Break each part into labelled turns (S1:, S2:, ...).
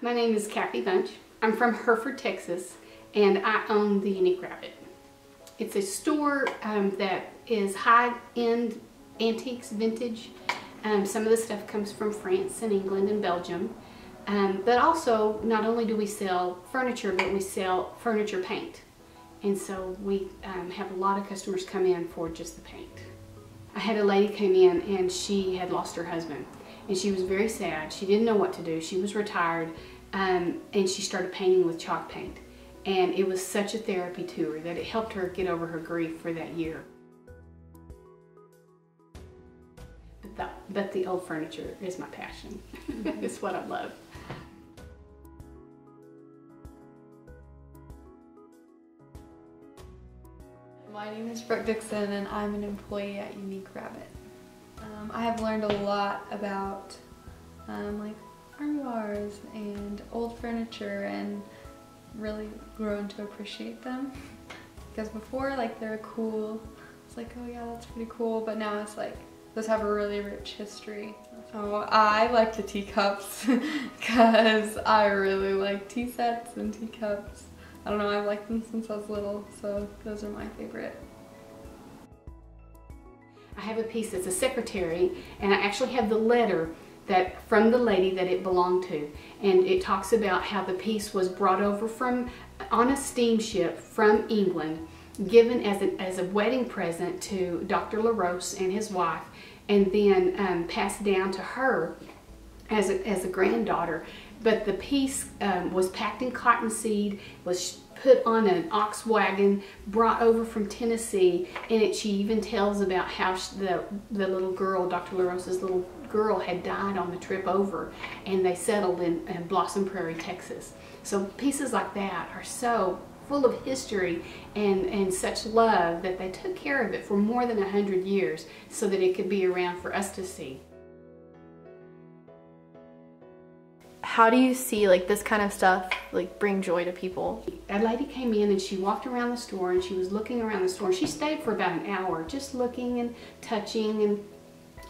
S1: My name is Cathy Bunch. I'm from Hereford, Texas, and I own the Unique Rabbit. It's a store that is high-end antiques, vintage. Some of the stuff comes from France and England and Belgium. But also, not only do we sell furniture, but we sell furniture paint. And so we have a lot of customers come in for just the paint. I had a lady come in and she had lost her husband. And she was very sad. She didn't know what to do. She was retired, and she started painting with chalk paint. And it was such a therapy to her that it helped her get over her grief for that year. But the old furniture is my passion. It's what I love.
S2: My name is Brooke Dixon and I'm an employee at Unique Rabbit. I have learned a lot about like armoires and old furniture and really grown to appreciate them. Because before, like, they were cool. It's like, oh yeah, that's pretty cool, but now it's like, those have a really rich history. Oh, I like the teacups because I really like tea sets and teacups. I don't know, I've liked them since I was little, so those are my favorite.
S1: I have a piece that's a secretary, and I actually have the letter from the lady that it belonged to. And it talks about how the piece was brought over on a steamship from England, given as a wedding present to Dr. LaRose and his wife, and then passed down to her as a granddaughter. But the piece was packed in cottonseed, was put on an ox wagon, brought over from Tennessee, and she even tells about how the little girl, Dr. LaRose's little girl, had died on the trip over, and they settled in Blossom Prairie, Texas. So pieces like that are so full of history and such love that they took care of it for more than 100 years so that it could be around for us to see.
S3: How do you see like this kind of stuff like bring joy to people?
S1: A lady came in and she walked around the store and she was looking around the store, and she stayed for about an hour just looking and touching and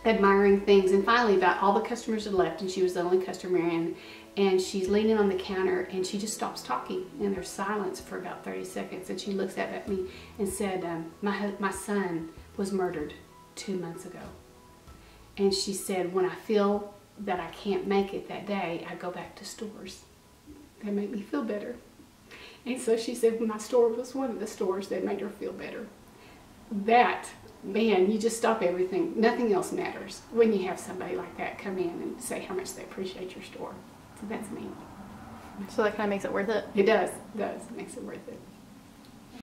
S1: admiring things, and finally about all the customers had left and she was the only customer in, and she's leaning on the counter and she just stops talking and there's silence for about 30 seconds, and she looks at me and said, my son was murdered 2 months ago. And she said, when I feel that I can't make it that day, I go back to stores. They make me feel better. And so she said my store was one of the stores that made her feel better. That, man, you just stop everything. Nothing else matters when you have somebody like that come in and say how much they appreciate your store. So that's me.
S3: So that kind of makes it worth it?
S1: It does. It does. It makes it worth it.